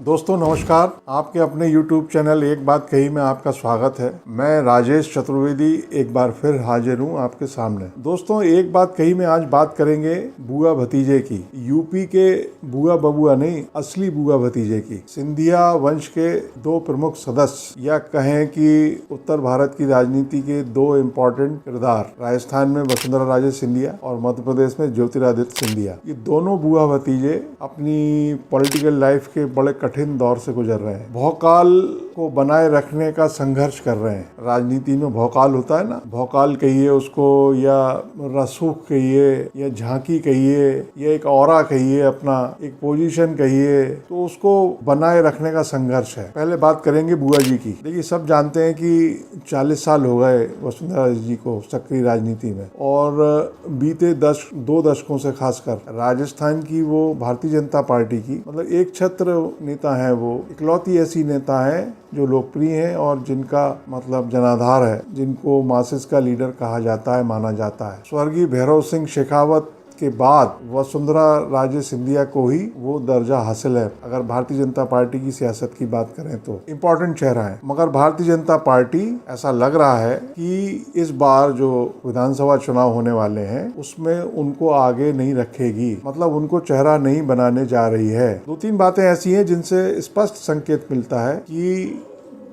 दोस्तों नमस्कार। आपके अपने YouTube चैनल एक बात कही में आपका स्वागत है। मैं राजेश चतुर्वेदी एक बार फिर हाजिर हूँ आपके सामने। दोस्तों एक बात कही में आज बात करेंगे बुआ भतीजे की। यूपी के बुआ बबुआ नहीं, असली बुआ भतीजे की। सिंधिया वंश के दो प्रमुख सदस्य या कहें कि उत्तर भारत की राजनीति के दो इम्पोर्टेंट किरदार, राजस्थान में वसुंधरा राजे सिंधिया और मध्य प्रदेश में ज्योतिरादित्य सिंधिया, ये दोनों बुआ भतीजे अपनी पॉलिटिकल लाइफ के बड़े कठिन दौर से गुजर रहे हैं। भौकाल को बनाए रखने का संघर्ष कर रहे हैं। राजनीति में भौकाल होता है ना, भौकाल कहिए उसको, या रसूख कहिए, या झांकी कहिए, या एक औरा कहिए, अपना एक पोजीशन कहिए, तो उसको बनाए रखने का संघर्ष है। पहले बात करेंगे बुआ जी की। देखिए सब जानते हैं कि 40 साल हो गए वसुंधरा जी को सक्रिय राजनीति में, और बीते 2 दशकों से खासकर राजस्थान की वो भारतीय जनता पार्टी की मतलब एक छत्र नेता है। वो इकलौती ऐसी नेता है जो लोकप्रिय है और जिनका मतलब जनाधार है, जिनको मासेस का लीडर कहा जाता है, माना जाता है। स्वर्गीय भैरव सिंह शेखावत के बाद वसुंधरा राजे सिंधिया को ही वो दर्जा हासिल है। अगर भारतीय जनता पार्टी की सियासत की बात करें तो इम्पोर्टेंट चेहरा है। मगर भारतीय जनता पार्टी ऐसा लग रहा है कि इस बार जो विधानसभा चुनाव होने वाले हैं उसमें उनको आगे नहीं रखेगी, मतलब उनको चेहरा नहीं बनाने जा रही है। 2-3 बातें ऐसी हैं जिनसे स्पष्ट संकेत मिलता है कि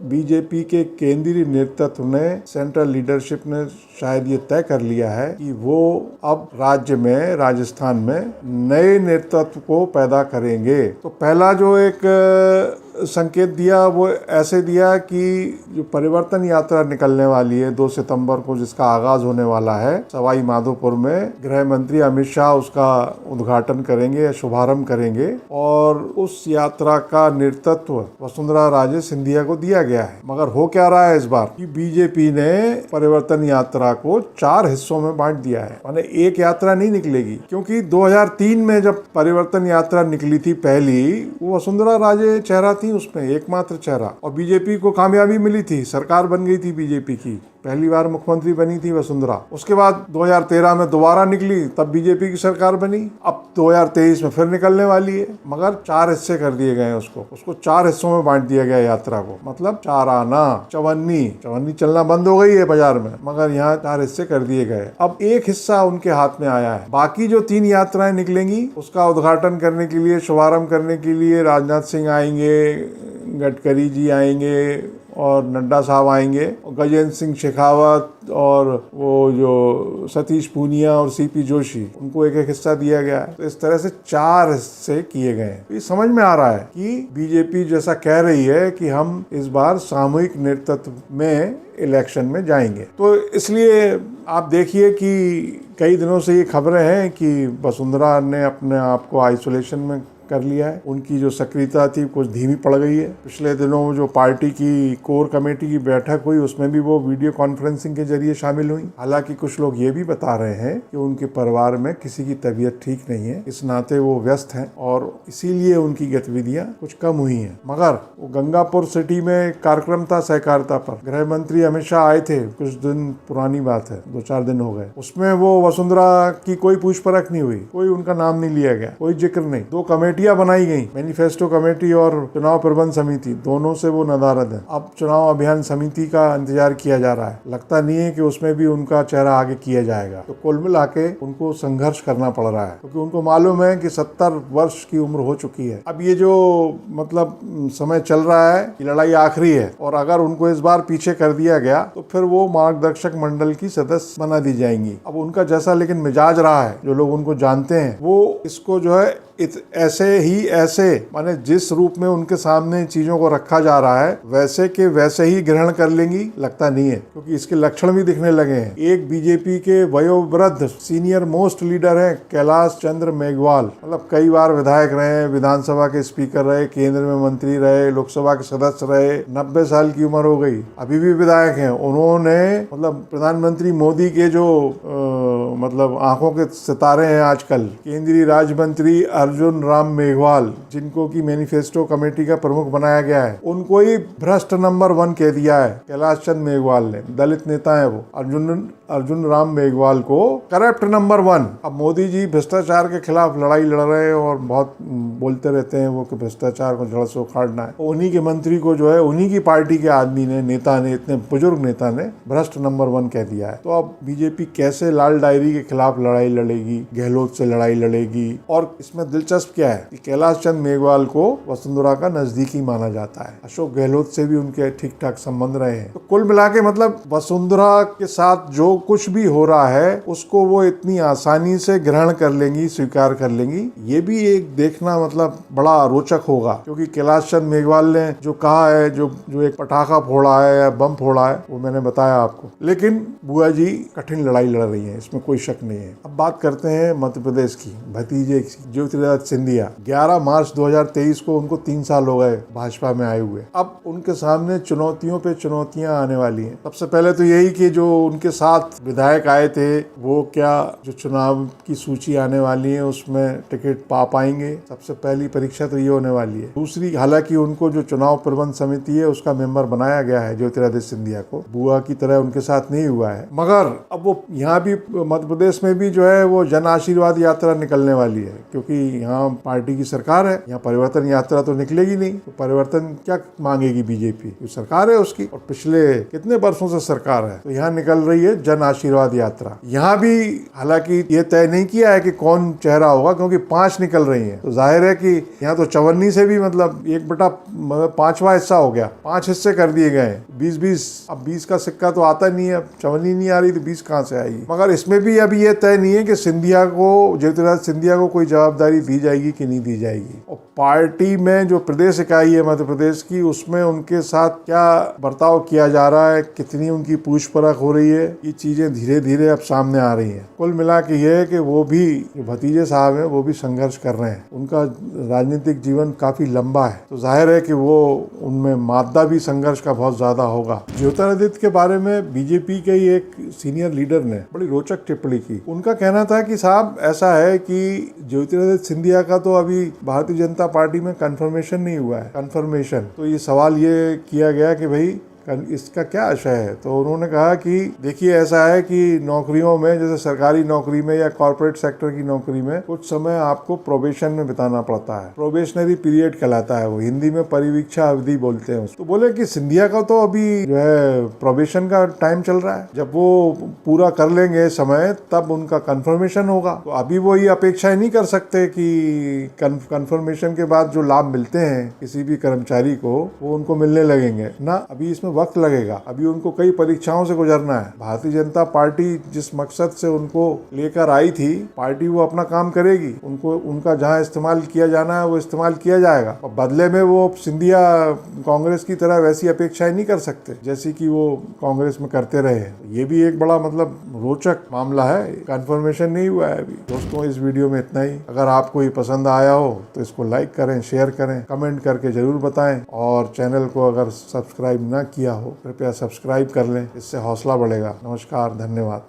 बीजेपी के केंद्रीय नेतृत्व ने, सेंट्रल लीडरशिप ने शायद ये तय कर लिया है कि वो अब राज्य में, राजस्थान में नए नेतृत्व को पैदा करेंगे। तो पहला जो एक संकेत दिया वो ऐसे दिया कि जो परिवर्तन यात्रा निकलने वाली है 2 सितंबर को, जिसका आगाज होने वाला है सवाई माधोपुर में, गृह मंत्री अमित शाह उसका उद्घाटन करेंगे, शुभारंभ करेंगे, और उस यात्रा का नेतृत्व वसुंधरा राजे सिंधिया को दिया गया है। मगर हो क्या रहा है इस बार कि बीजेपी ने परिवर्तन यात्रा को 4 हिस्सों में बांट दिया है। माने एक यात्रा नहीं निकलेगी, क्योंकि 2003 में जब परिवर्तन यात्रा निकली थी पहली, वो वसुंधरा राजे चेहरा थी, उसमें एकमात्र चेहरा, और बीजेपी को कामयाबी मिली थी, सरकार बन गई थी बीजेपी की, पहली बार मुख्यमंत्री बनी थी वसुंधरा। उसके बाद 2013 में दोबारा निकली, तब बीजेपी की सरकार बनी। अब 2023 में फिर निकलने वाली है, मगर 4 हिस्से कर दिए गए हैं उसको 4 हिस्सों में बांट दिया गया यात्रा को। मतलब 4 आना, चवन्नी चलना बंद हो गई है बाजार में, मगर यहाँ 4 हिस्से कर दिए गए। अब एक हिस्सा उनके हाथ में आया है। बाकी जो 3 यात्राएं निकलेंगी उसका उद्घाटन करने के लिए, शुभारंभ करने के लिए राजनाथ सिंह आएंगे, गडकरी जी आएंगे, और नड्डा साहब आएंगे, और गजेंद्र सिंह शेखावत, और वो जो सतीश पूनिया और सीपी जोशी, उनको एक एक हिस्सा दिया गया है। तो इस तरह से 4 हिस्से किए गए हैं। ये समझ में आ रहा है कि बीजेपी जैसा कह रही है कि हम इस बार सामूहिक नेतृत्व में इलेक्शन में जाएंगे। तो इसलिए आप देखिए कि कई दिनों से ये खबरें हैं कि वसुंधरा ने अपने आप को आइसोलेशन में कर लिया है। उनकी जो सक्रियता थी कुछ धीमी पड़ गई है। पिछले दिनों जो पार्टी की कोर कमेटी की बैठक हुई उसमें भी वो वीडियो कॉन्फ्रेंसिंग के जरिए शामिल हुई। हालांकि कुछ लोग ये भी बता रहे हैं कि उनके परिवार में किसी की तबीयत ठीक नहीं है, इस नाते वो व्यस्त हैं और इसीलिए उनकी गतिविधियां कुछ कम हुई हैं। मगर वो गंगापुर सिटी में कार्यक्रम था सहकारिता पर, गृह मंत्री अमित शाह आए थे, कुछ दिन पुरानी बात है, 2-4 दिन हो गए। उसमें वो वसुंधरा की कोई पूछ परख नहीं हुई, कोई उनका नाम नहीं लिया गया, कोई जिक्र नहीं। 2 कमेटियां बनाई गई, मैनिफेस्टो कमेटी और चुनाव प्रबंध समिति, दोनों से वो नदारद है। अब चुनाव अभियान समिति का इंतजार किया जा रहा है। लगता नहीं है कि उसमें भी उनका चेहरा आगे किया जाएगा। तो कुल मिला के उनको संघर्ष करना पड़ रहा है, क्योंकि उनको मालूम है कि 70 वर्ष की उम्र हो चुकी है। अब ये जो मतलब समय चल रहा है, ये लड़ाई आखिरी है, और अगर उनको इस बार पीछे कर दिया गया तो फिर वो मार्गदर्शक मंडल की सदस्य बना दी जाएंगी। अब उनका जैसा लेकिन मिजाज रहा है, जो लोग उनको जानते हैं, वो इसको जो है ऐसे माने जिस रूप में उनके सामने चीजों को रखा जा रहा है वैसे के वैसे ही ग्रहण कर लेंगी, लगता नहीं है, क्योंकि इसके लक्षण भी दिखने लगे हैं। एक बीजेपी के वयोवृद्ध सीनियर मोस्ट लीडर हैं कैलाश चंद्र मेघवाल, मतलब कई बार विधायक रहे, विधानसभा के स्पीकर रहे, केंद्र में मंत्री रहे, लोकसभा के सदस्य रहे, 90 साल की उम्र हो गई, अभी भी विधायक हैं। उन्होंने मतलब प्रधानमंत्री मोदी के जो मतलब आंखों के सितारे हैं आजकल, केंद्रीय राज्य मंत्री अर्जुन राम मेघवाल, जिनको की मैनिफेस्टो कमेटी का प्रमुख बनाया गया है, उनको ही भ्रष्ट नंबर 1 कह दिया है कैलाश चंद मेघवाल ने। दलित नेता है वो अर्जुन राम मेघवाल को करप्ट नंबर 1। अब मोदी जी भ्रष्टाचार के खिलाफ लड़ाई लड़ रहे हैं और बहुत बोलते रहते हैं वो कि भ्रष्टाचार को जड़ से उखाड़ना है। उन्हीं के मंत्री को जो है उन्हीं की पार्टी के आदमी ने, नेता ने, इतने बुजुर्ग नेता ने भ्रष्ट नंबर 1 कह दिया है। तो अब बीजेपी कैसे लाल डायरी के खिलाफ लड़ाई लड़ेगी, गहलोत से लड़ाई लड़ेगी। और इसमें दिलचस्प क्या है कि कैलाश चंद मेघवाल को वसुंधरा का नजदीकी माना जाता है, अशोक गहलोत से भी उनके ठीक ठाक संबंध रहे हैं। तो कुल मिला के मतलब वसुंधरा के साथ जो कुछ भी हो रहा है उसको वो इतनी आसानी से ग्रहण कर लेंगी, स्वीकार कर लेंगी। ये भी एक देखना मतलब बड़ा रोचक होगा, क्योंकि कैलाश चंद मेघवाल ने जो कहा है, जो एक पटाखा फोड़ा है या बम फोड़ा है, वो मैंने बताया आपको। लेकिन बुआ जी कठिन लड़ाई लड़ रही है, इसमें कोई शक नहीं है। अब बात करते हैं मध्य प्रदेश की, भतीजे ज्योतिरादित्य सिंधिया। 11 मार्च 2023 को उनको 3 साल हो गए भाजपा में आए हुए। अब उनके सामने चुनौतियों पे चुनौतियां आने वाली हैं। सबसे पहले तो यही कि जो उनके साथ विधायक आए थे वो क्या जो चुनाव की सूची आने वाली है उसमें टिकट पा पाएंगे। सबसे पहली परीक्षा तो ये होने वाली है। दूसरी, हालांकि उनको जो चुनाव प्रबंध समिति है उसका मेंबर बनाया गया है ज्योतिरादित्य सिंधिया को, बुआ की तरह उनके साथ नहीं हुआ है। मगर अब वो यहाँ भी मध्य प्रदेश में भी जो है वो जन आशीर्वाद यात्रा निकलने वाली है, क्योंकि यहाँ पार्टी की सरकार है। यहाँ परिवर्तन यात्रा तो निकलेगी नहीं, तो परिवर्तन क्या मांगेगी बीजेपी, सरकार है उसकी, और पिछले कितने वर्षों से सरकार है। तो यहाँ निकल रही है जन आशीर्वाद यात्रा। यहाँ भी हालांकि ये तय नहीं किया है कि कौन चेहरा होगा, क्योंकि 5 निकल रही है। तो जाहिर है कि यहाँ तो 54 से भी मतलब 1/5वां हिस्सा हो गया, 5 हिस्से कर दिए गए 20-20। अब 20 का सिक्का तो आता नहीं है, 54 नहीं आ रही तो 20 कहाँ से आएगी। मगर इसमें भी अभी ये तय नहीं है कि ज्योतिरादित्य सिंधिया को कोई जवाबदारी दी जाएगी कि नहीं दी जाएगी। और पार्टी में जो प्रदेश इकाई है मध्य प्रदेश की, उसमें उनके साथ क्या बर्ताव किया जा रहा है, कितनी उनकी पूछ परख हो रही है, ये चीजें धीरे धीरे अब सामने आ रही हैं। कुल मिला के ये है कि वो भी जो भतीजे साहब हैं वो भी संघर्ष कर रहे हैं। उनका राजनीतिक जीवन काफी लंबा है, तो जाहिर है कि वो उनमें मादा भी संघर्ष का बहुत ज्यादा होगा। ज्योतिरादित्य के बारे में बीजेपी के ही एक सीनियर लीडर ने बड़ी रोचक टिप्पणी की। उनका कहना था कि साहब ऐसा है कि ज्योतिरादित्य सिंधिया का तो अभी भारतीय जनता पार्टी में कंफर्मेशन नहीं हुआ है। कंफर्मेशन तो ये सवाल ये किया गया कि भाई इसका क्या आशय है। तो उन्होंने कहा कि देखिए ऐसा है कि नौकरियों में, जैसे सरकारी नौकरी में या कॉर्पोरेट सेक्टर की नौकरी में, कुछ समय आपको प्रोबेशन में बिताना पड़ता है। प्रोबेशनरी पीरियड कहलाता है वो, हिंदी में परिवीक्षा अवधि बोलते हैं उसको। तो बोले कि सिंधिया का तो अभी जो है प्रोबेशन का टाइम चल रहा है, जब वो पूरा कर लेंगे समय तब उनका कंफर्मेशन होगा। तो अभी वो ये अपेक्षा नहीं कर सकते कि कंफर्मेशन के बाद जो लाभ मिलते हैं किसी भी कर्मचारी को वो उनको मिलने लगेंगे ना, अभी इसमें वक्त लगेगा। अभी उनको कई परीक्षाओं से गुजरना है। भारतीय जनता पार्टी जिस मकसद से उनको लेकर आई थी, पार्टी वो अपना काम करेगी। उनको उनका जहां इस्तेमाल किया जाना है वो इस्तेमाल किया जाएगा, और बदले में वो सिंधिया कांग्रेस की तरह वैसी अपेक्षाएं नहीं कर सकते जैसी कि वो कांग्रेस में करते रहे। ये भी एक बड़ा मतलब रोचक मामला है। कंफर्मेशन नहीं हुआ है अभी। दोस्तों, इस वीडियो में इतना ही। अगर आपको ये पसंद आया हो तो इसको लाइक करें, शेयर करें, कमेंट करके जरूर बताएं, और चैनल को अगर सब्सक्राइब ना किया हो कृपया सब्सक्राइब कर लें, इससे हौसला बढ़ेगा। नमस्कार, धन्यवाद।